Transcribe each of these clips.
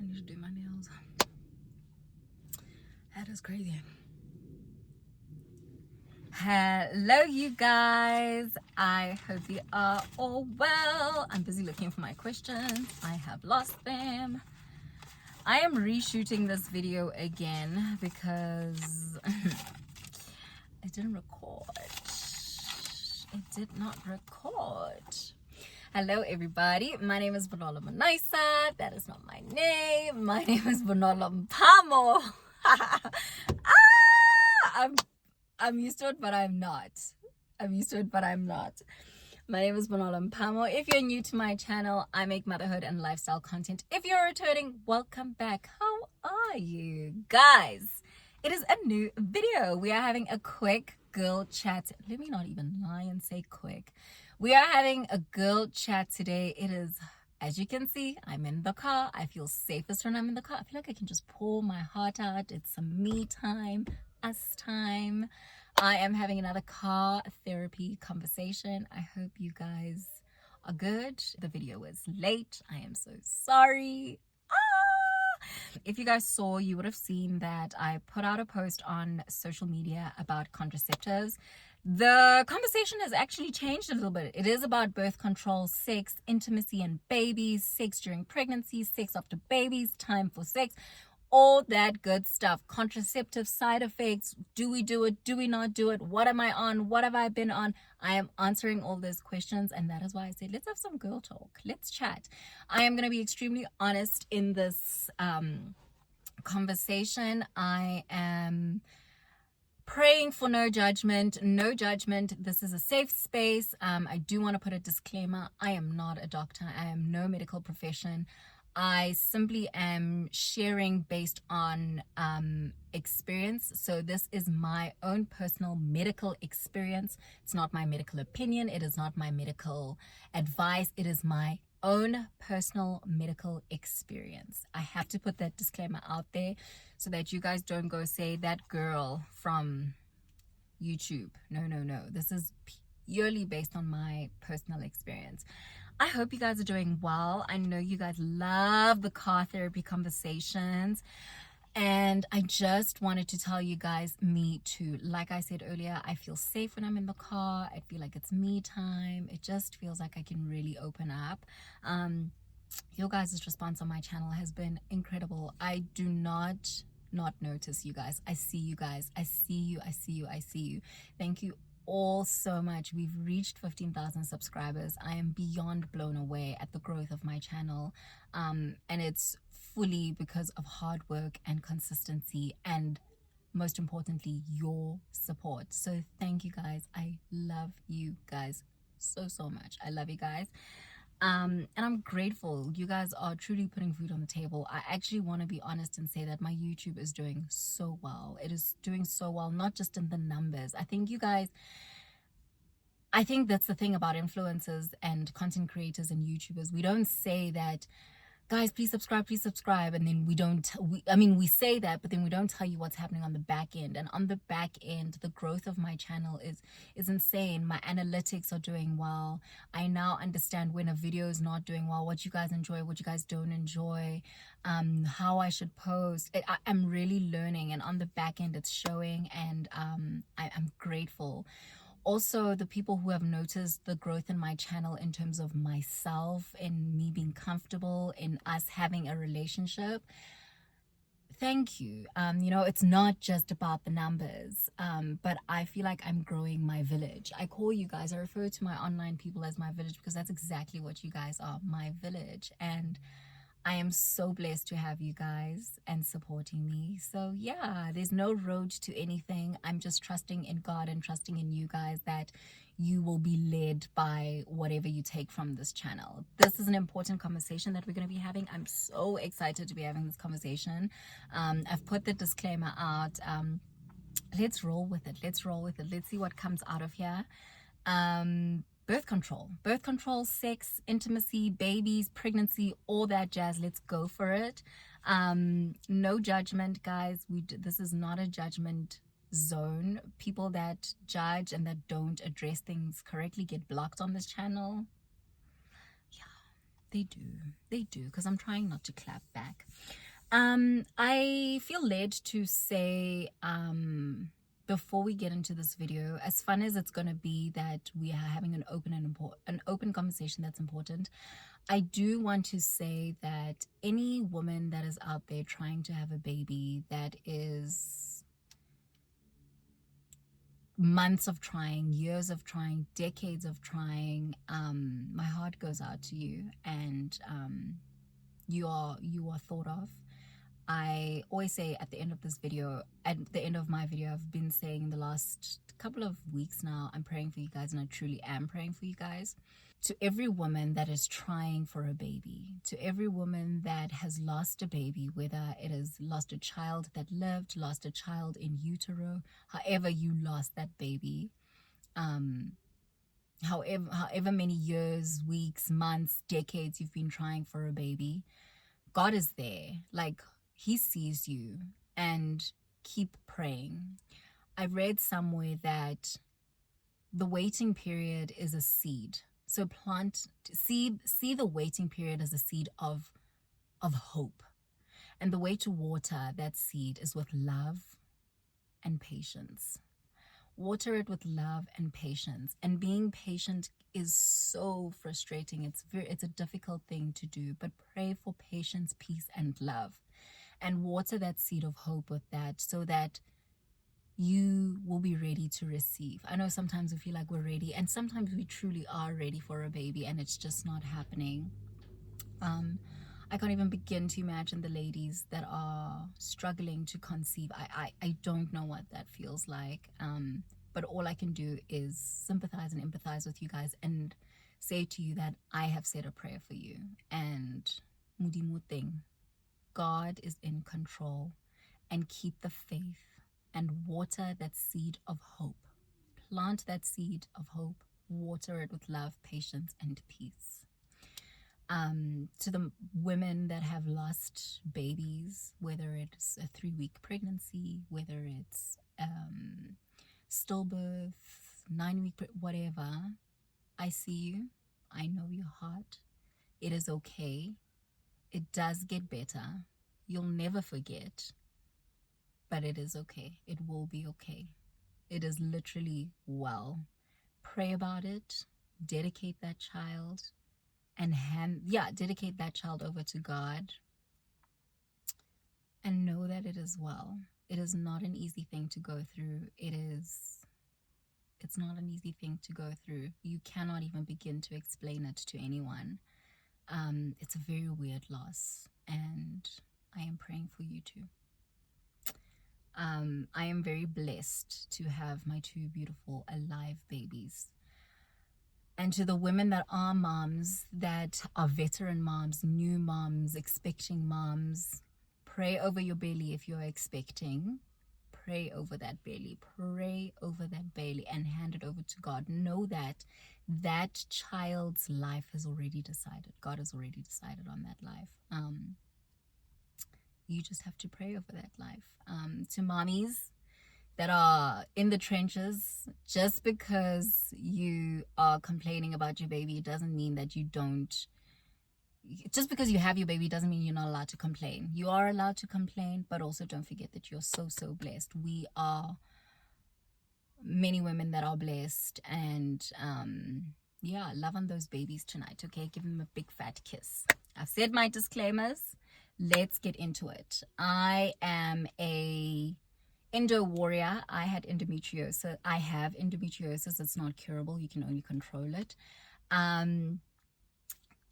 I need to do my nails. That is crazy. Hello, you guys. I hope you are all well. I'm busy looking for my questions. I have lost them. I am reshooting this video again because it didn't record. It did not record. Hello, everybody. My name is Bonola Manaisa. That is not my name. My name is Bonola Mpamo. I'm used to it, but I'm not. I'm used to it, but I'm not. My name is Bonola Mpamo. If you're new to my channel, I make motherhood and lifestyle content. If you're returning, welcome back. How are you guys? It is a new video. We are having a quick girl chat. Let me not even lie and say quick. We are having a girl chat today. It is, as you can see, I'm in the car. I feel safest when I'm in the car. I feel like I can just pour my heart out. It's some me time, us time. I am having another car therapy conversation. I hope you guys are good. The video is late. I am so sorry. If you guys saw, you would have seen that I put out a post on social media about contraceptives. The conversation has actually changed a little bit. It is about birth control, sex, intimacy and babies, sex during pregnancy, sex after babies, time for sex, all that good stuff. Contraceptive side effects. Do we do it? Do we not do it? What am I on? What have I been on? I am answering all those questions, and that is why I said, let's have some girl talk. Let's chat. I am going to be extremely honest in this conversation. I am praying for no judgment. This is a safe space. I do want to put a disclaimer. I am not a doctor. I am no medical profession. I simply am sharing based on experience. So this is my own personal medical experience. It's not my medical opinion. It is not my medical advice. It is my own personal medical experience. I have to put that disclaimer out there so that you guys don't go say that girl from YouTube. No. This is purely based on my personal experience. I hope you guys are doing well. I know you guys love the car therapy conversations. And I just wanted to tell you guys, me too. Like I said earlier, I feel safe when I'm in the car. I feel like it's me time. It just feels like I can really open up. Your guys' response on my channel has been incredible. I do not notice you guys. I see you guys. I see you. Thank you all so much. We've reached 15,000 subscribers. I am beyond blown away at the growth of my channel, and it's fully because of hard work and consistency, and most importantly, your support. So thank you guys. I love you guys so much. I love you guys. And I'm grateful. You guys are truly putting food on the table. I actually want to be honest and say that my YouTube is doing so well. It is doing so well, not just in the numbers. I think that's the thing about influencers and content creators and YouTubers. We don't say that, guys, please subscribe, and then we say that, but then we don't tell you what's happening on the back end. And on the back end, the growth of my channel is insane. My analytics are doing well. I now understand when a video is not doing well, what you guys enjoy, what you guys don't enjoy, how I should post. I'm really learning, and on the back end, it's showing, and I'm grateful. Also, the people who have noticed the growth in my channel in terms of myself and me being comfortable in us having a relationship, thank you. It's not just about the numbers, but I feel like I'm growing my village. I call you guys, I refer to my online people as my village because that's exactly what you guys are, my village. And I am so blessed to have you guys and supporting me. So yeah, there's no road to anything. I'm just trusting in God and trusting in you guys that you will be led by whatever you take from this channel. This is an important conversation that we're going to be having. I'm so excited to be having this conversation. I've put the disclaimer out. Let's roll with it. Let's see what comes out of here. Birth control, sex, intimacy, babies, pregnancy, all that jazz. Let's go for it. No judgment, guys. This is not a judgment zone. People that judge and that don't address things correctly get blocked on this channel. Yeah, They do, because I'm trying not to clap back. I feel led to say, before we get into this video, as fun as it's going to be that we are having an open conversation that's important, I do want to say that any woman that is out there trying to have a baby, that is months of trying, years of trying, decades of trying, my heart goes out to you, and you are thought of. I always say at the end of my video, I've been saying the last couple of weeks now, I'm praying for you guys, and I truly am praying for you guys. To every woman that is trying for a baby, to every woman that has lost a baby, whether it is lost a child that lived, lost a child in utero, however you lost that baby, however many years, weeks, months, decades you've been trying for a baby, God is there. Like, he sees you, and keep praying. I read somewhere that the waiting period is a seed. So see the waiting period as a seed of hope. And the way to water that seed is with love and patience. Water it with love and patience. And being patient is so frustrating. It's a difficult thing to do, but pray for patience, peace, and love. And water that seed of hope with that, so that you will be ready to receive. I know sometimes we feel like we're ready, and sometimes we truly are ready for a baby, and it's just not happening. I can't even begin to imagine the ladies that are struggling to conceive. I don't know what that feels like. But all I can do is sympathize and empathize with you guys, and say to you that I have said a prayer for you. And mudimuteng, God is in control, and keep the faith and water that seed of hope. Plant that seed of hope, water it with love, patience, and peace. To the women that have lost babies, whether it's a 3-week pregnancy, whether it's stillbirth, 9-week, whatever, I see you. I know your heart. It is okay. It does get better. You'll never forget. But it is okay. It will be okay. It is literally well. Pray about it. Dedicate that child. And dedicate that child over to God. And know that it is well. It is not an easy thing to go through. It's not an easy thing to go through. You cannot even begin to explain it to anyone. It's a very weird loss. And I am praying for you too. I am very blessed to have my 2 beautiful alive babies. And to the women that are moms, that are veteran moms, new moms, expecting moms, pray over your belly if you're expecting. Pray over that belly. Pray over that belly and hand it over to God. Know that that child's life is already decided. God has already decided on that life. You just have to pray over that life. To mommies that are in the trenches, just because you are complaining about your baby, it doesn't mean that you don't. Just because you have your baby doesn't mean you're not allowed to complain. You are allowed to complain, but also don't forget that you're so blessed. We are many women that are blessed, and love on those babies tonight. Okay, give them a big fat kiss. I've said my disclaimers. Let's get into it. I am a Endo warrior. I had endometriosis. I have endometriosis. It's not curable. You can only control it.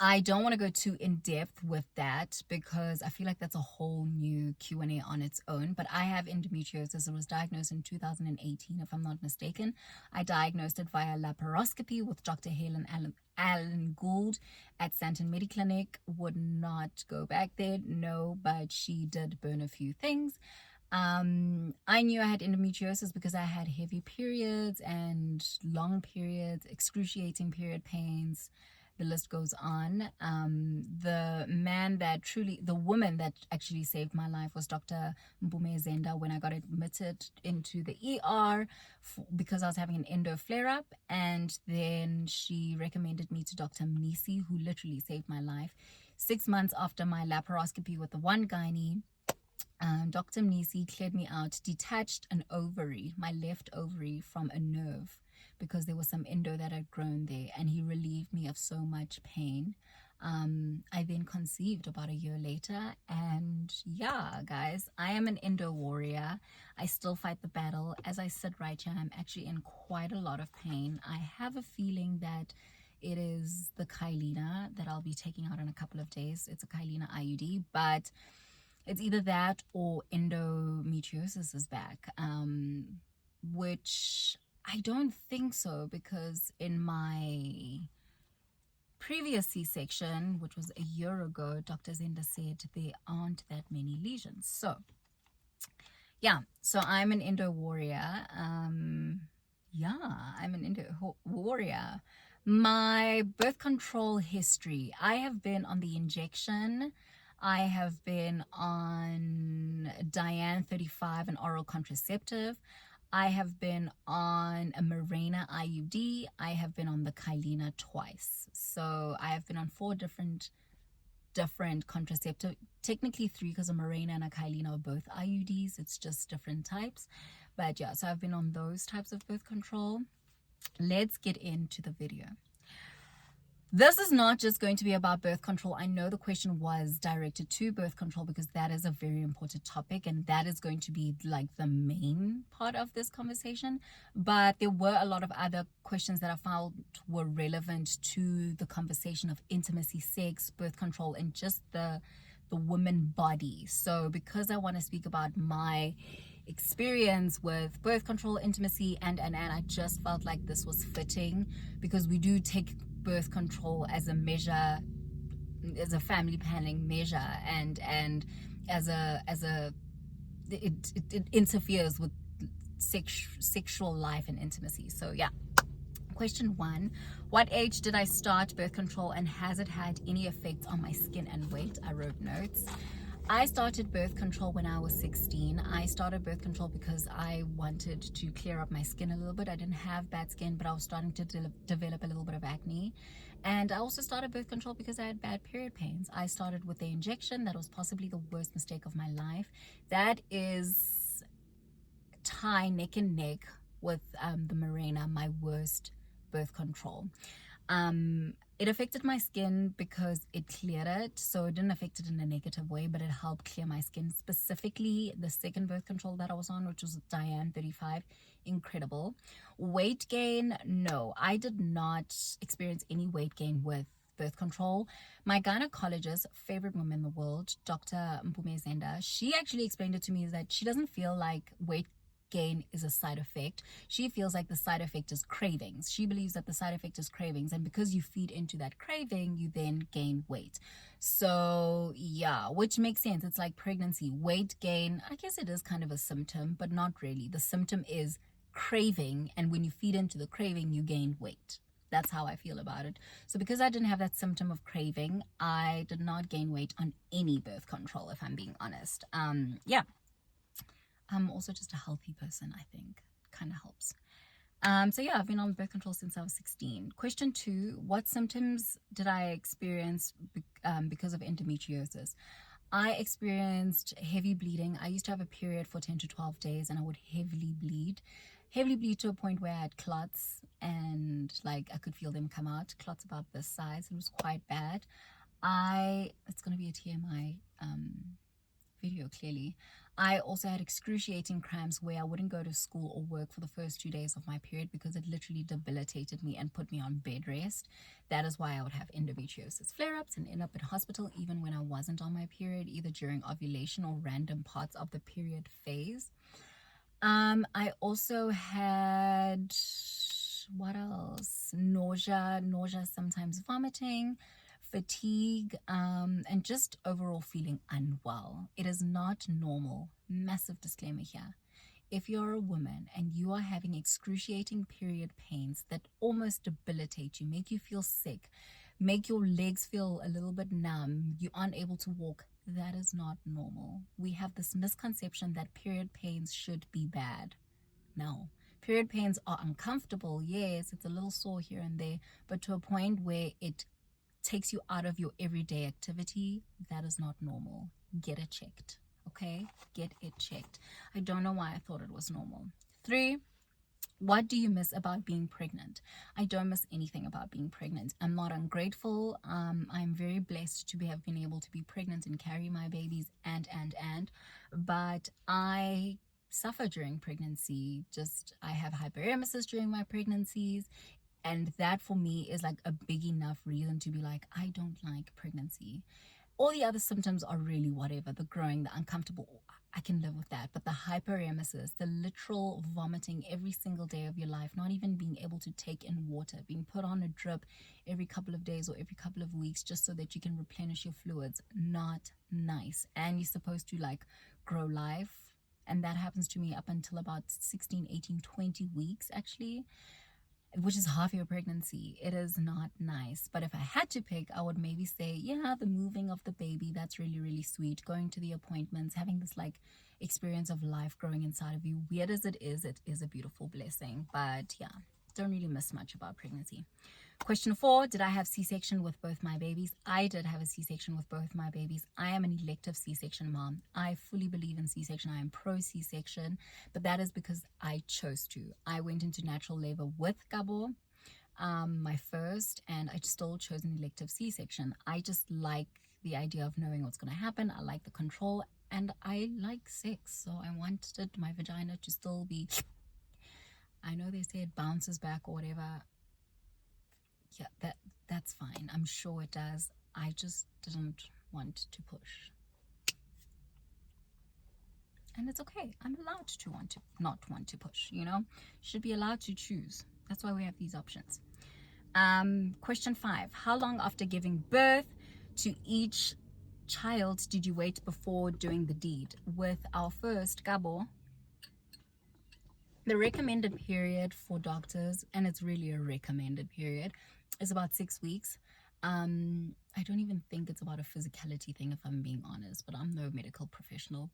I don't want to go too in depth with that, because I feel like that's a whole new Q&A on its own. But I have endometriosis. It was diagnosed in 2018, if I'm not mistaken. I diagnosed it via laparoscopy with Dr. Helen Allen Gould at Santon Mediclinic. Would not go back there, no, but she did burn a few things. I knew I had endometriosis because I had heavy periods and long periods, excruciating period pains, The list goes on. The woman that actually saved my life was Dr. Zenda when I got admitted into the ER because I was having an endo flare-up, and then she recommended me to Dr. Mnisi, who literally saved my life. 6 months after my laparoscopy with the one gynae, Dr. Mnisi cleared me out, detached an ovary, my left ovary, from a nerve because there was some endo that had grown there, and he relieved me of so much pain. I then conceived about a year later, and yeah, guys, I am an endo warrior. I still fight the battle. As I sit right here, I'm actually in quite a lot of pain. I have a feeling that it is the Kylina that I'll be taking out in a couple of days. It's a Kylina IUD, but it's either that or endometriosis is back, which I don't think so, because in my previous C-section, which was a year ago, Dr. Zenda said there aren't that many lesions. So yeah, so I'm an endo warrior. I'm an endo warrior. My birth control history: I have been on the injection. I have been on Diane 35, an oral contraceptive. I have been on a Mirena IUD. I have been on the Kylina twice. So I have been on 4 different contraceptive, technically 3, because a Mirena and a Kylina are both IUDs. It's just different types. But yeah, so I've been on those types of birth control. Let's get into the video. This is not just going to be about birth control. I know the question was directed to birth control because that is a very important topic, and that is going to be like the main part of this conversation. But there were a lot of other questions that I found were relevant to the conversation of intimacy, sex, birth control, and just the woman body. So because I want to speak about my experience with birth control, intimacy, and I just felt like this was fitting, because we do take birth control as a measure, as a family planning measure, and it interferes with sexual life and intimacy. So yeah. Question 1: what age did I start birth control, and has it had any effects on my skin and weight? I wrote notes. I started birth control when I was 16. I started birth control because I wanted to clear up my skin a little bit. I didn't have bad skin, but I was starting to develop a little bit of acne. And I also started birth control because I had bad period pains. I started with the injection. That was possibly the worst mistake of my life. That is tie neck and neck with the Mirena, my worst birth control. It affected my skin because it cleared it, so it didn't affect it in a negative way, but it helped clear my skin. Specifically, the second birth control that I was on, which was Diane 35, incredible. Weight gain, no, I did not experience any weight gain with birth control. My gynecologist, favorite woman in the world, Dr. Zenda, she actually explained it to me, is that she doesn't feel like weight gain is a side effect. She feels like the side effect is cravings. She believes that the side effect is cravings, and because you feed into that craving, you then gain weight. So yeah, which makes sense. It's like pregnancy. Weight gain, I guess it is kind of a symptom, but not really. The symptom is craving, and when you feed into the craving, you gain weight. That's how I feel about it. So because I didn't have that symptom of craving, I did not gain weight on any birth control, if I'm being honest. Yeah. I'm also just a healthy person, I think. Kind of helps. So yeah, I've been on birth control since I was 16. Question 2: what symptoms did I experience because of endometriosis? I experienced heavy bleeding. I used to have a period for 10 to 12 days, and I would heavily bleed to a point where I had clots, and like I could feel them come out. Clots about this size. It was quite bad. It's going to be a TMI video, clearly. I also had excruciating cramps where I wouldn't go to school or work for the first 2 days of my period because it literally debilitated me and put me on bed rest. That is why I would have endometriosis flare-ups and end up in hospital even when I wasn't on my period, either during ovulation or random parts of the period phase. I also had, what else? Nausea, sometimes vomiting, fatigue, and just overall feeling unwell. It is not normal. Massive disclaimer here. If you're a woman and you are having excruciating period pains that almost debilitate you, make you feel sick, make your legs feel a little bit numb, you aren't able to walk. That is not normal. We have this misconception that period pains should be bad. No. Period pains are uncomfortable. Yes, it's a little sore here and there, but to a point where it takes you out of your everyday activity, that is not normal. Get it checked. Okay? Get it checked. I don't know why I thought it was normal. 3, what do you miss about being pregnant? I don't miss anything about being pregnant. I'm not ungrateful. I'm very blessed to have been able to be pregnant and carry my babies but I suffer during pregnancy. I have hyperemesis during my pregnancies, and that for me is like a big enough reason to be like, I don't like pregnancy. All the other symptoms are really whatever, the growing, the uncomfortable, I can live with that. But the hyperemesis, the literal vomiting every single day of your life, not even being able to take in water, being put on a drip every couple of days or every couple of weeks just so that you can replenish your fluids, not nice. And you're supposed to like grow life, and that happens to me up until about 16, 18, 20 weeks actually, which is half your pregnancy. It is not nice. But if I had to pick, I would maybe say, yeah, the moving of the baby, that's really, really sweet. Going to the appointments, having this like experience of life growing inside of you. Weird as it is a beautiful blessing. But yeah, don't really miss much about pregnancy. Question 4, did I have C-section with both my babies? I did have a C-section with both my babies. I am an elective C-section mom. I fully believe in C-section. I am pro C-section, but that is because I chose to. I went into natural labor with Gabo, my first, and I still chose an elective C-section. I just like the idea of knowing what's going to happen. I like the control, and I like sex, so I wanted my vagina to still be, I know they say it bounces back or whatever. Yeah, that's fine. I'm sure it does. I just didn't want to push. And it's okay. I'm allowed to not want to push, you know? Should be allowed to choose. That's why we have these options. Question 5. How long after giving birth to each child did you wait before doing the deed? With our first, Gabo, the recommended period for doctors, and it's really a recommended period, is about 6 weeks. I don't even think it's about a physicality thing, if I'm being honest, but I'm no medical professional.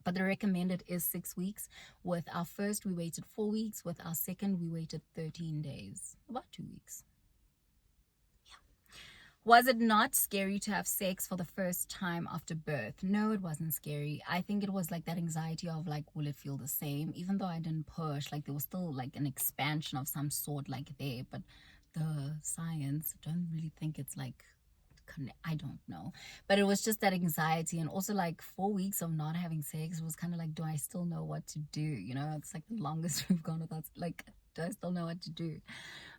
But the recommended is 6 weeks. With our first, we waited 4 weeks. With our second, we waited 13 days, about 2 weeks. Was it not scary to have sex for the first time after birth? No, it wasn't scary. I think it was like that anxiety of like, will it feel the same? Even though I didn't push, like there was still like an expansion of some sort like there, but the science, don't really think it's like, I don't know. But it was just that anxiety, and also like 4 weeks of not having sex. It was kind of like, do I still know what to do? You know, it's like the longest we've gone without, like, do I still know what to do?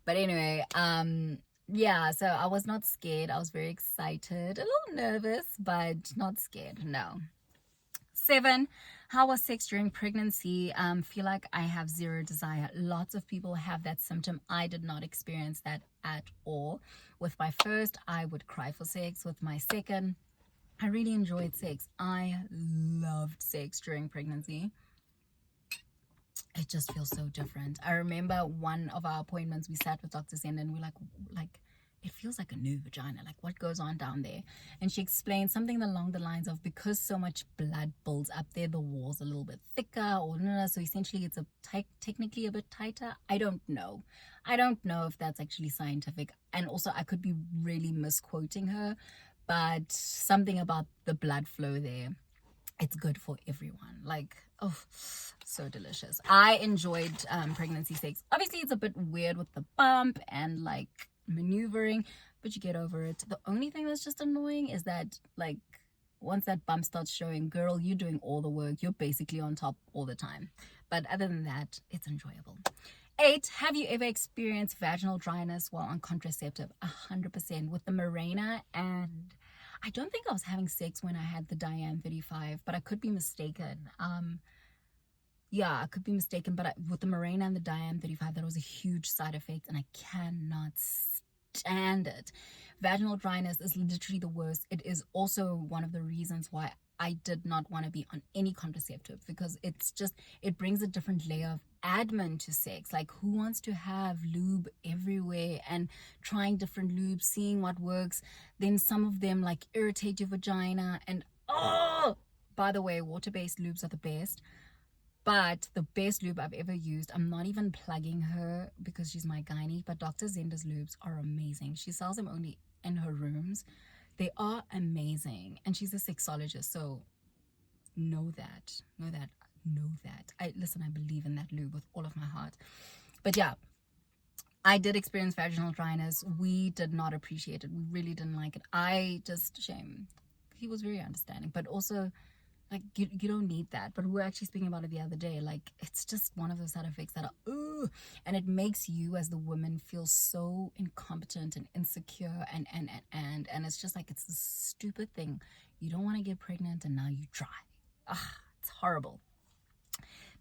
But anyway, yeah, so I was not scared. I was very excited, a little nervous, but not scared. No. 7, how was sex during pregnancy? Feel like I have zero desire. Lots of people have that symptom. I did not experience that at all. With my first, I would cry for sex. With my second, I really enjoyed sex. I loved sex during pregnancy. It just feels so different. I remember one of our appointments, we sat with Dr. Senda and we're like, it feels like a new vagina. Like, what goes on down there? And she explained something along the lines of, because so much blood builds up there, the wall's a little bit thicker, or no, so essentially it's technically a bit tighter. I don't know if that's actually scientific. And also I could be really misquoting her, but something about the blood flow there, it's good for everyone. Like, oh, so delicious. I enjoyed pregnancy sex. Obviously it's a bit weird with the bump and like maneuvering, but you get over it. The only thing that's just annoying is that like once that bump starts showing, girl, you're doing all the work. You're basically on top all the time. But other than that, it's enjoyable. 8, have you ever experienced vaginal dryness while on contraceptive? 100% with the Mirena, and I don't think I was having sex when I had the Diane 35, but I could be mistaken. Yeah, I could be mistaken, but with the Mirena and the Diane 35, that was a huge side effect, and I cannot stand it. Vaginal dryness is literally the worst. It is also one of the reasons why I did not want to be on any contraceptive because it brings a different layer of admin to sex. Like, who wants to have lube everywhere and trying different lubes, seeing what works? Then some of them like irritate your vagina. And oh, by the way, water-based lubes are the best. But the best lube I've ever used, I'm not even plugging her because she's my gynae, but Dr. Zenda's lubes are amazing. She sells them only in her rooms. They are amazing. And she's a sexologist, so know that. I believe in that lube with all of my heart. But yeah, I did experience vaginal dryness. We did not appreciate it. We really didn't like it. Shame. He was very understanding, but also, like, you don't need that. But we were actually speaking about it the other day. Like, it's just one of those side effects that are, ooh, and it makes you as the woman feel so incompetent and insecure and it's just like, it's this stupid thing. You don't want to get pregnant and now you try. It's horrible.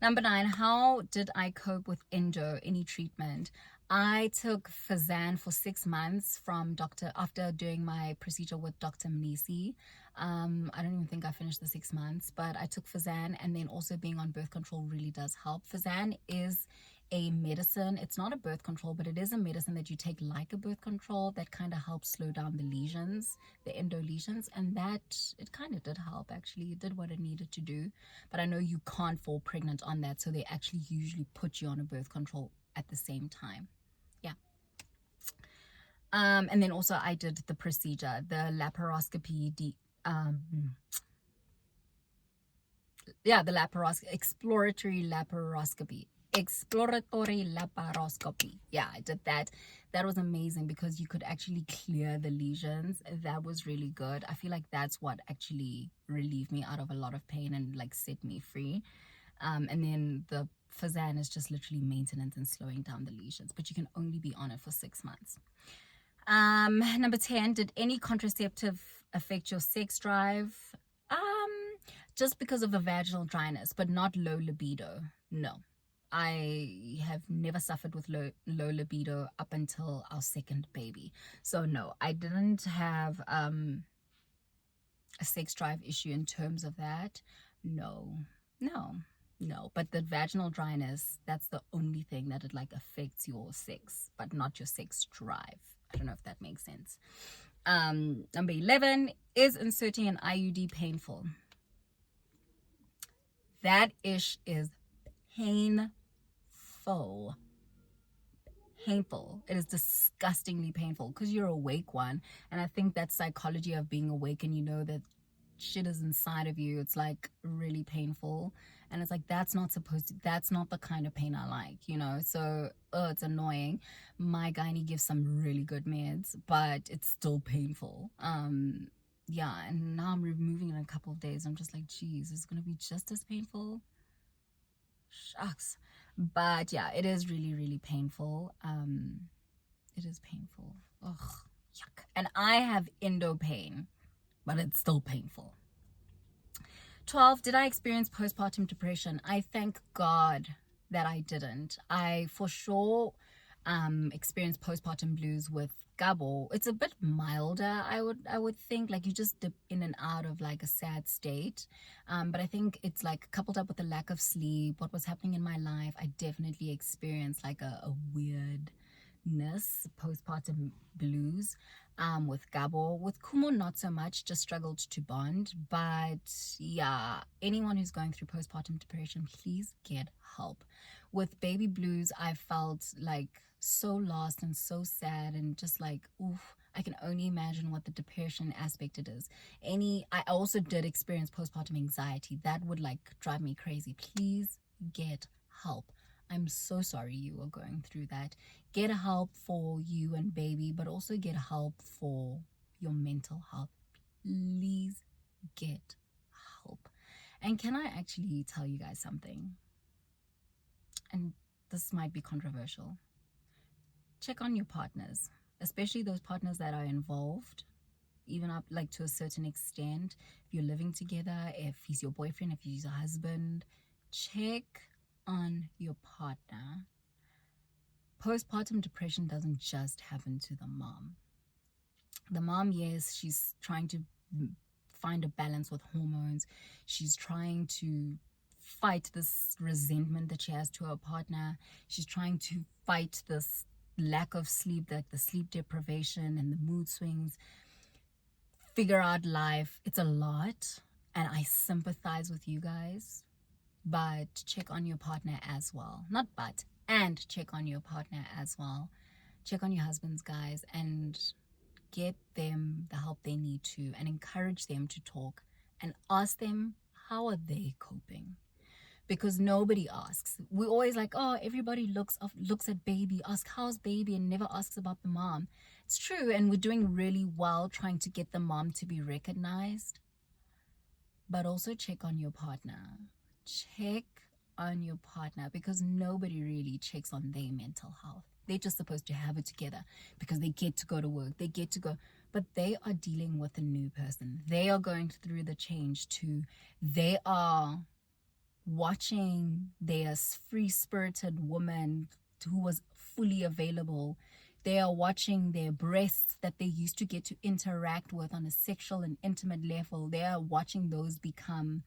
Number 9, how did I cope with endo? Any treatment? I took Fazan for 6 months after doing my procedure with Dr. Mnisi. I don't even think I finished the 6 months, but I took Fazan, and then also being on birth control really does help. Fazan is a medicine. It's not a birth control, but it is a medicine that you take like a birth control that kind of helps slow down the lesions, the endo lesions, and that it kind of did help. Actually, it did what it needed to do. But I know you can't fall pregnant on that, so they actually usually put you on a birth control at the same time. Yeah. And then also I did the procedure, the laparoscopy, the exploratory laparoscopy. Yeah, I did that. That was amazing because you could actually clear the lesions. That was really good. I feel like that's what actually relieved me out of a lot of pain and like set me free. And then the Fazan is just literally maintenance and slowing down the lesions, but you can only be on it for 6 months. Number 10, did any contraceptive affect your sex drive? Just because of the vaginal dryness, but not low libido. No, I have never suffered with low libido up until our second baby. So no, I didn't have a sex drive issue in terms of that. No. But the vaginal dryness, that's the only thing that it like affects your sex, but not your sex drive. I don't know if that makes sense. Number 11, is inserting an IUD painful? That ish is painful. It is disgustingly painful because you're awake one, and I think that psychology of being awake and you know that shit is inside of you, it's like really painful, and it's like that's not the kind of pain I like, you know. So it's annoying. My gynae gives some really good meds, but it's still painful. Yeah, and now I'm removing it in a couple of days. I'm just like, geez, it's gonna be just as painful. Shucks. But yeah, it is really, really painful. It is painful. Ugh, yuck. And I have endo pain, but it's still painful. 12, did I experience postpartum depression? I thank God that I didn't. I for sure experienced postpartum blues with Gabo. It's a bit milder, I would think. Like, you just dip in and out of like a sad state. But I think it's like coupled up with the lack of sleep, what was happening in my life. I definitely experienced like a weirdness, postpartum blues. With Gabo. With Kumo, not so much, just struggled to bond. But yeah, anyone who's going through postpartum depression, please get help. With baby blues, I felt like so lost and so sad and just like, oof, I can only imagine what the depression aspect it is. I also did experience postpartum anxiety. That would like drive me crazy. Please get help. I'm so sorry you are going through that. Get help for you and baby, but also get help for your mental health. Please get help. And can I actually tell you guys something? And this might be controversial. Check on your partners, especially those partners that are involved, even up like to a certain extent. If you're living together, if he's your boyfriend, if he's your husband, check on your partner. Postpartum depression doesn't just happen to the mom. The mom, yes, she's trying to find a balance with hormones. She's trying to fight this resentment that she has to her partner. She's trying to fight this lack of sleep, like the sleep deprivation and the mood swings, figure out life. It's a lot, and I sympathize with you guys, but check on your partner as well. Not but, and check on your partner as well. Check on your husbands, guys, and get them the help they need to, and encourage them to talk and ask them how are they coping, because nobody asks. We always like, oh, everybody looks at baby, ask how's baby, and never asks about the mom. It's true, and we're doing really well trying to get the mom to be recognized, but also check on your partner. Check on your partner, because nobody really checks on their mental health. They're just supposed to have it together because they get to go to work, they get to go, but they are dealing with a new person. They are going through the change too. They are watching their free-spirited woman who was fully available. They are watching their breasts that they used to get to interact with on a sexual and intimate level. They are watching those become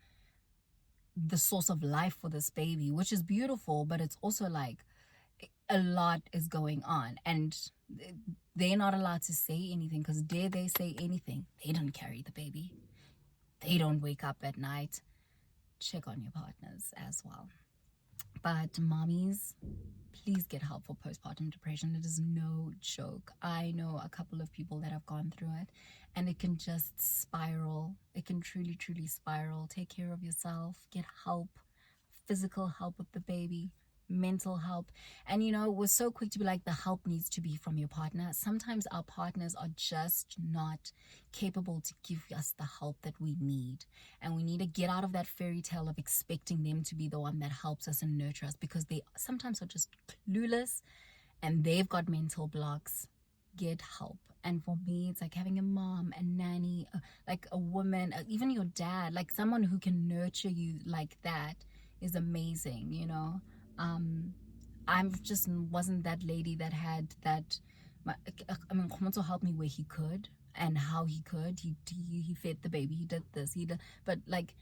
the source of life for this baby, which is beautiful, but it's also like a lot is going on, and they're not allowed to say anything, because dare they say anything, they don't carry the baby, they don't wake up at night. Check on your partners as well. But mommies, please get help for postpartum depression. It is no joke. I know a couple of people that have gone through it, and it can just spiral. It can truly spiral. Take care of yourself, get help, physical help with the baby, mental help. And we're so quick to be like, the help needs to be from your partner. Sometimes our partners are just not capable to give us the help that we need, and we need to get out of that fairy tale of expecting them to be the one that helps us and nurture us, because they sometimes are just clueless and they've got mental blocks. Get help. And for me, it's like having a mom, a nanny, like a woman, even your dad, like someone who can nurture you like that is amazing. I just wasn't that lady that had that. I mean, Khomoto helped me where he could and how he could. He fed the baby, he did this, he did, but like,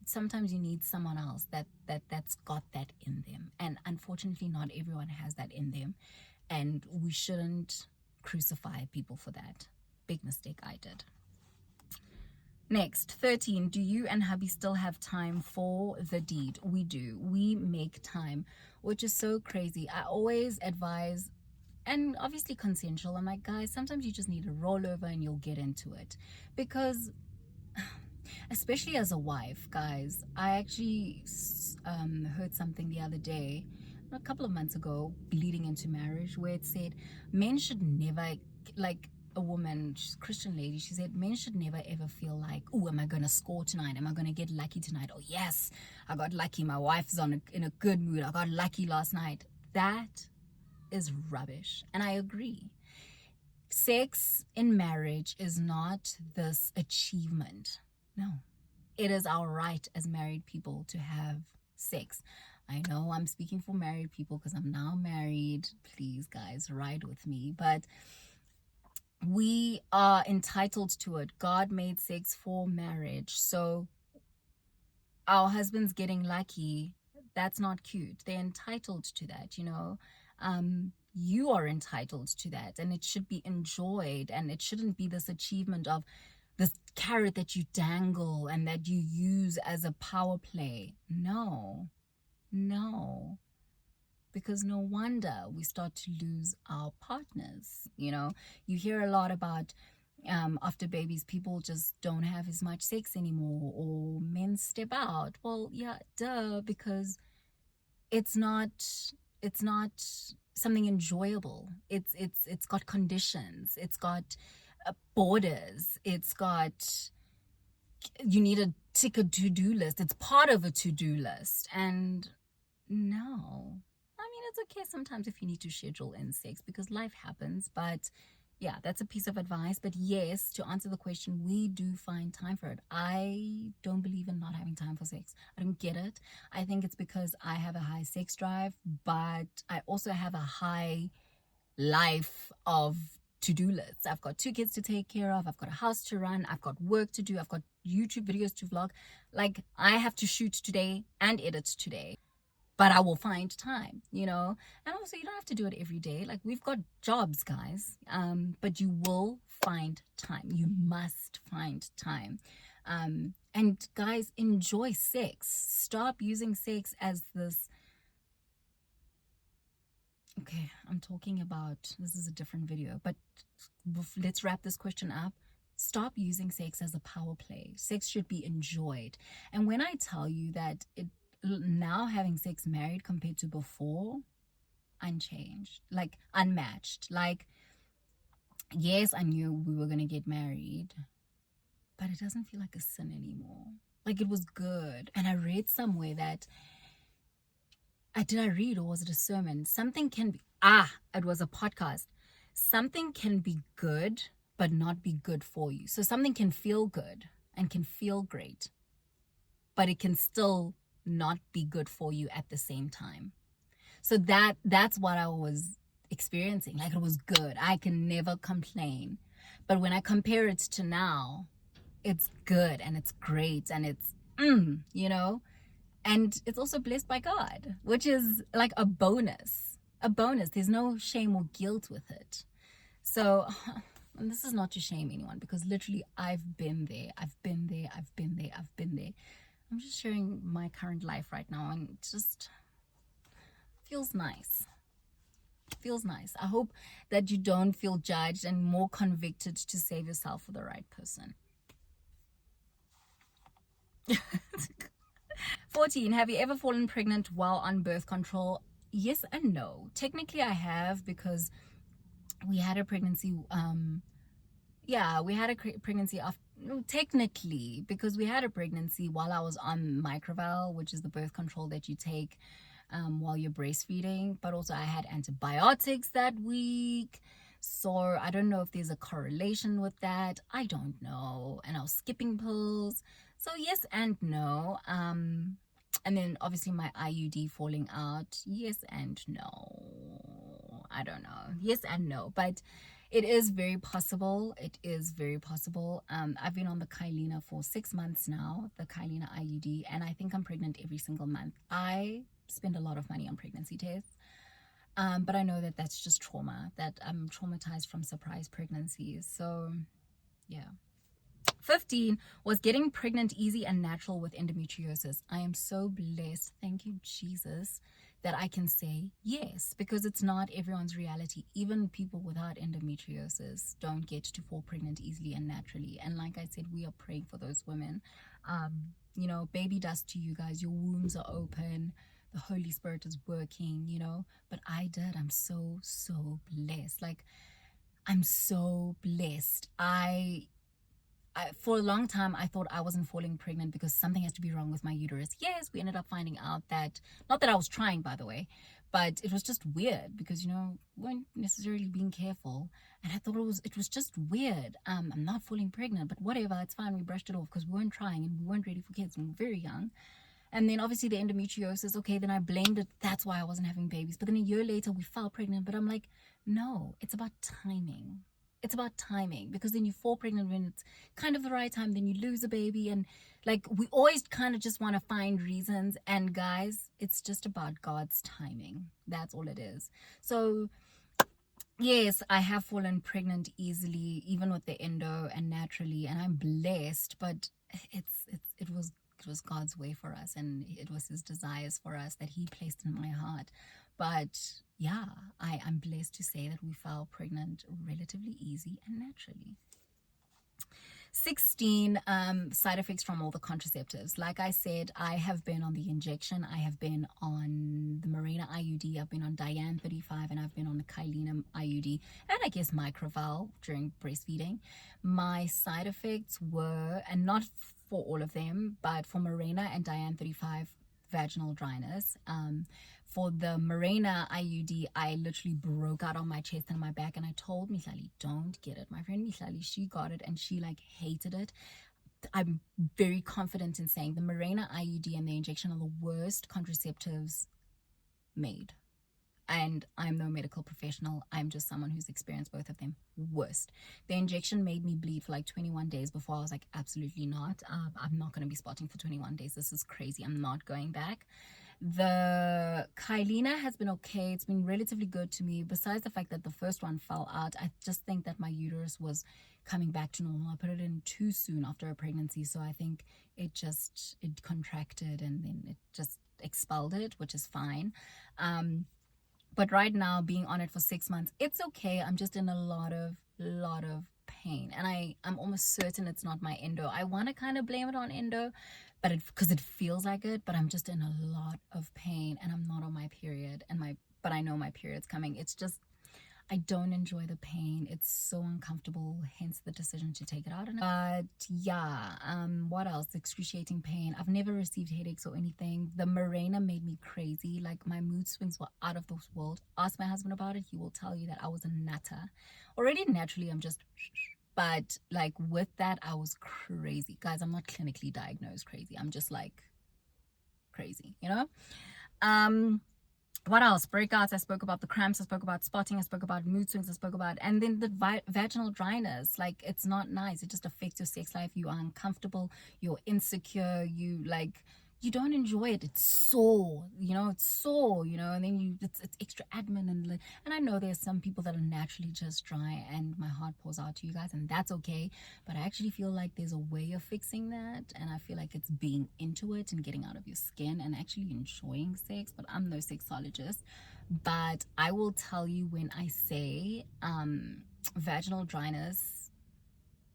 sometimes you need someone else that's got that in them, and unfortunately not everyone has that in them, and we shouldn't crucify people for that. Big mistake I did. Next, 13, do you and hubby still have time for the deed? We do. We make time, which is so crazy. I always advise, and obviously consensual, I'm like, guys, sometimes you just need to roll over and you'll get into it. Because especially as a wife, guys, I actually heard something the other day, a couple of months ago, leading into marriage, where it said men should never, like, a woman, she's a Christian lady, she said men should never ever feel like, oh, am I gonna score tonight? Am I gonna get lucky tonight? Oh yes, I got lucky, my wife's in a good mood, I got lucky last night. That is rubbish, and I agree. Sex in marriage is not this achievement. No, it is our right as married people to have sex. I know I'm speaking for married people because I'm now married. Please, guys, ride with me. But we are entitled to it. God made sex for marriage. So our husbands getting lucky, that's not cute. They're entitled to that, you are entitled to that, and it should be enjoyed, and it shouldn't be this achievement of this carrot that you dangle and that you use as a power play. No, because no wonder we start to lose our partners. You hear a lot about after babies, people just don't have as much sex anymore, or men step out. Well, yeah, duh, because it's not something enjoyable. It's got conditions, it's got borders, it's got, you need to tick a to-do list. It's part of a to-do list. And no, I mean, it's okay sometimes if you need to schedule in sex, because life happens. But yeah, that's a piece of advice. But yes, to answer the question, we do find time for it. I don't believe in not having time for sex. I don't get it. I think it's because I have a high sex drive, but I also have a high life of to-do lists. I've got 2 kids to take care of. I've got a house to run. I've got work to do. I've got YouTube videos to vlog. Like, I have to shoot today and edit today. But I will find time, And also, you don't have to do it every day. Like, we've got jobs, guys. But you will find time. You must find time. And guys, enjoy sex. Stop using sex as this. Okay, I'm talking about, this is a different video, but let's wrap this question up. Stop using sex as a power play. Sex should be enjoyed. And when I tell you that now having sex married compared to before, unchanged, like unmatched. Like, yes, I knew we were going to get married, but it doesn't feel like a sin anymore. Like, it was good. And I read somewhere that, did I read, or was it a sermon? Something can be, it was a podcast. Something can be good, but not be good for you. So something can feel good and can feel great, but it can still not be good for you at the same time. So that's what I was experiencing. Like, it was good. I can never complain. But when I compare it to now, it's good and it's great and it's, and it's also blessed by God, which is like a bonus. A bonus. There's no shame or guilt with it. So, and this is not to shame anyone, because literally I've been there. I've been there. I'm just sharing my current life right now, and it just feels nice. Feels nice. I hope that you don't feel judged and more convicted to save yourself for the right person. 14. Have you ever fallen pregnant while on birth control? Yes and no. Technically, I have, because we had a pregnancy. We had a pregnancy after. No, technically, because we had a pregnancy while I was on Microval, which is the birth control that you take while you're breastfeeding. But also, I had antibiotics that week. So I don't know if there's a correlation with that. I don't know. And I was skipping pills. So yes and no. And then obviously my IUD falling out. Yes and no. I don't know. Yes and no. But it is very possible. It is very possible. I've been on the Kylina for 6 months now, the Kylina IUD, and I think I'm pregnant every single month. I spend a lot of money on pregnancy tests. But I know that that's just trauma, that I'm traumatized from surprise pregnancies. So, yeah. 15 was getting pregnant easy and natural with endometriosis. I am so blessed, thank you Jesus, that I can say yes, because it's not everyone's reality. Even people without endometriosis don't get to fall pregnant easily and naturally. And like I said, we are praying for those women. Baby dust to you guys. Your wombs are open. The Holy Spirit is working, but I did. I'm so blessed. Like, I'm so blessed. For a long time, I thought I wasn't falling pregnant because something has to be wrong with my uterus. Yes, we ended up finding out that, not that I was trying, by the way, but it was just weird because, we weren't necessarily being careful. And I thought it was just weird. I'm not falling pregnant, but whatever, it's fine. We brushed it off because we weren't trying and we weren't ready for kids. We were very young. And then obviously the endometriosis, okay, then I blamed it. That's why I wasn't having babies. But then a year later, we fell pregnant. But I'm like, no, it's about timing. It's about timing, because then you fall pregnant when it's kind of the right time, then you lose a baby, and like, we always kind of just want to find reasons. And guys, it's just about God's timing. That's all it is. So yes, I have fallen pregnant easily, even with the endo and naturally, and I'm blessed. But it was God's way for us, and it was his desires for us that he placed in my heart. But yeah, I'm blessed to say that we fell pregnant relatively easy and naturally. 16, side effects from all the contraceptives. Like I said, I have been on the injection. I have been on the Mirena IUD. I've been on Diane 35, and I've been on the Kylina IUD, and I guess Microval during breastfeeding. My side effects were, and not for all of them, but for Mirena and Diane 35, vaginal dryness. For the Mirena IUD, I literally broke out on my chest and my back, and I told Mihlali, don't get it. My friend Mihlali, she got it and she like hated it. I'm very confident in saying the Mirena IUD and the injection are the worst contraceptives made. And I'm no medical professional. I'm just someone who's experienced both of them. Worst. The injection made me bleed for like 21 days before I was like, absolutely not. I'm not going to be spotting for 21 days. This is crazy. I'm not going back. The Kylina has been okay. It's been relatively good to me. Besides the fact that the first one fell out, I just think that my uterus was coming back to normal. I put it in too soon after a pregnancy, so I think it contracted and then it just expelled it, which is fine. But right now, being on it for 6 months, it's okay. I'm just in a lot of pain, and I'm almost certain it's not my endo. I want to kind of blame it on endo, but because it feels like it, but I'm just in a lot of pain, and I'm not on my period, but I know my period's coming. It's just, I don't enjoy the pain. It's so uncomfortable, hence the decision to take it out. But yeah, what else? Excruciating pain. I've never received headaches or anything. The Mirena made me crazy. Like, my mood swings were out of this world. Ask my husband about it. He will tell you that I was a nutter. Already naturally, I'm just... But like with that, I was crazy. Guys, I'm not clinically diagnosed crazy. I'm just like crazy, you know? What else? Breakouts, I spoke about. The cramps, I spoke about. Spotting, I spoke about. Mood swings, I spoke about. And then the vaginal dryness, like, it's not nice. It just affects your sex life. You are uncomfortable, you're insecure, you don't enjoy it. It's sore, it's sore, and then it's extra admin, and I know there's some people that are naturally just dry, and my heart pours out to you guys, and that's okay. But I actually feel like there's a way of fixing that, and I feel like it's being into it and getting out of your skin and actually enjoying sex. But I'm no sexologist, but I will tell you, when I say vaginal dryness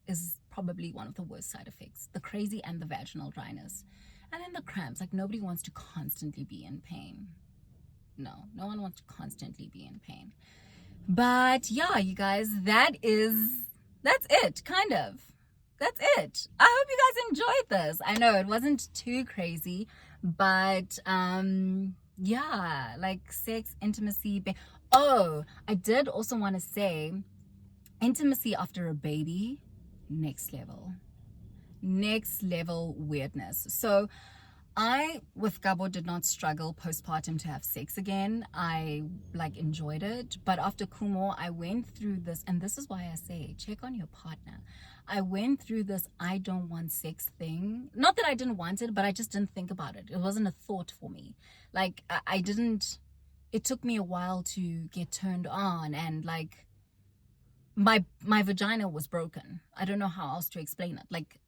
is probably one of the worst side effects, the crazy and the vaginal dryness. And then the cramps, like, nobody wants to constantly be in pain. No one wants to constantly be in pain. But yeah, you guys, that's it, kind of. That's it. I hope you guys enjoyed this. I know it wasn't too crazy, but yeah, like sex, intimacy. Oh, I did also want to say, intimacy after a baby, next level weirdness. So I, with Gabo, did not struggle postpartum to have sex again. I enjoyed it, but after Kumo, I went through this, and this is why I say check on your partner. I went through this I don't want sex thing. Not that I didn't want it, but I just didn't think about it. It wasn't a thought for me. Like, I didn't, it took me a while to get turned on, and my vagina was broken. I don't know how else to explain it. Like,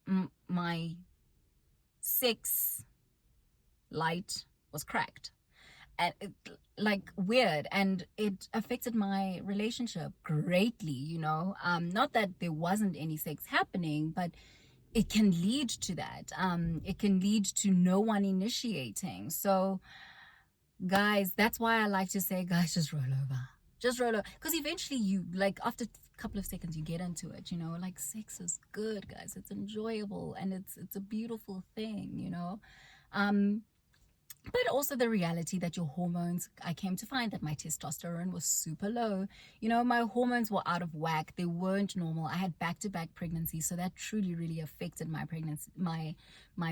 my sex light was cracked, and weird, and it affected my relationship greatly. Not that there wasn't any sex happening, but it can lead to that. It can lead to no one initiating. So guys, that's why I like to say, guys, just roll over, because eventually you, after a couple of seconds, you get into it. Sex is good, guys. It's enjoyable, and it's a beautiful thing. But also the reality that your hormones, I came to find that my testosterone was super low. My hormones were out of whack. They weren't normal. I had back-to-back pregnancies, so that truly, really affected my pregnancy, my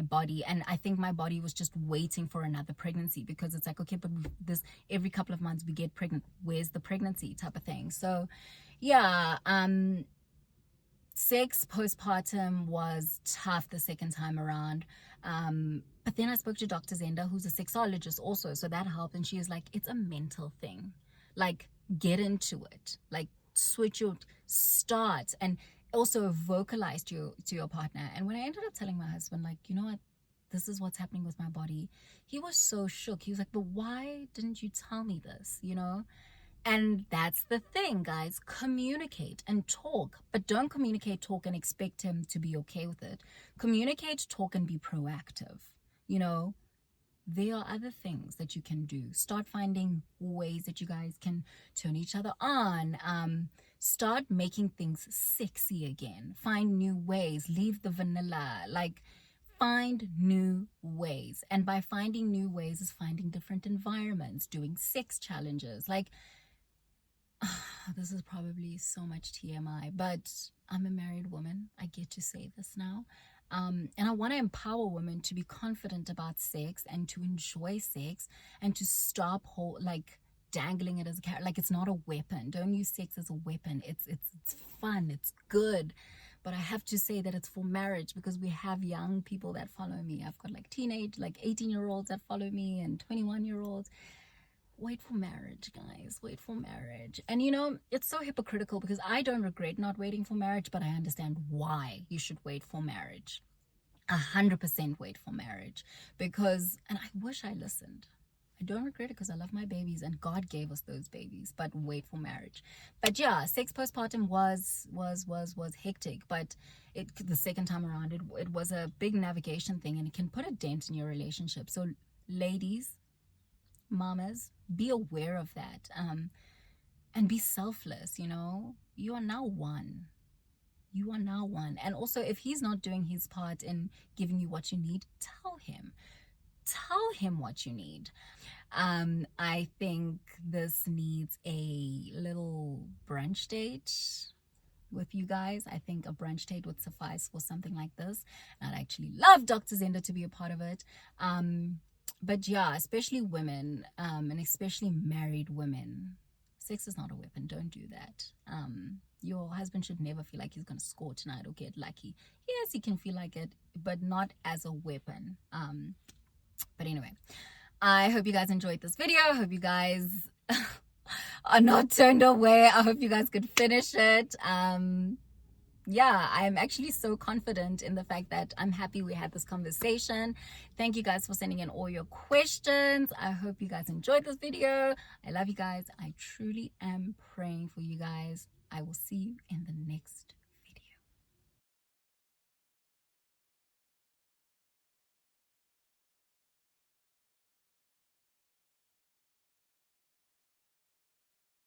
body. And I think my body was just waiting for another pregnancy, because it's like, okay, but this, every couple of months we get pregnant. Where's the pregnancy type of thing? So yeah, sex postpartum was tough the second time around. But then I spoke to Dr. Zenda, who's a sexologist also, so that helped. And she was like, it's a mental thing. Get into it. Start, and also vocalize to your partner. And when I ended up telling my husband, you know what, this is what's happening with my body, he was so shook. He was like, but why didn't you tell me this? And that's the thing, guys. Communicate and talk, but don't communicate, talk, and expect him to be okay with it. Communicate, talk, and be proactive. There are other things that you can do. Start finding ways that you guys can turn each other on. Start making things sexy again. Find new ways. Leave the vanilla. Find new ways. And by finding new ways is finding different environments, doing sex challenges. This is probably so much TMI, but I'm a married woman. I get to say this now. And I want to empower women to be confident about sex and to enjoy sex and to stop dangling it as a carrot. Like, it's not a weapon. Don't use sex as a weapon. It's fun, it's good. But I have to say that it's for marriage, because we have young people that follow me. I've got like 18-year-olds that follow me, and 21-year-olds. Wait for marriage, guys. Wait for marriage. And you know, it's so hypocritical, because I don't regret not waiting for marriage, but I understand why you should wait for marriage. 100% wait for marriage. Because, and I wish I listened. I don't regret it, because I love my babies and God gave us those babies. But wait for marriage. But yeah, sex postpartum was hectic. But the second time around, it was a big navigation thing, and it can put a dent in your relationship. So ladies, mamas, be aware of that, and be selfless. You know, you are now one. You are now one. And also, if he's not doing his part in giving you what you need, tell him what you need. I think this needs a little brunch date with you guys. I think a brunch date would suffice for something like this. And I'd actually love Dr. Endo to be a part of it. But yeah, especially women, and especially married women, sex is not a weapon. Don't do that. Your husband should never feel like he's going to score tonight or get lucky. Yes, he can feel like it, but not as a weapon. But anyway, I hope you guys enjoyed this video. I hope you guys are not turned away. I hope you guys could finish it. Yeah, I'm actually so confident in the fact that I'm happy we had this conversation. Thank you guys for sending in all your questions. I hope you guys enjoyed this video. I love you guys. I truly am praying for you guys. I will see you in the next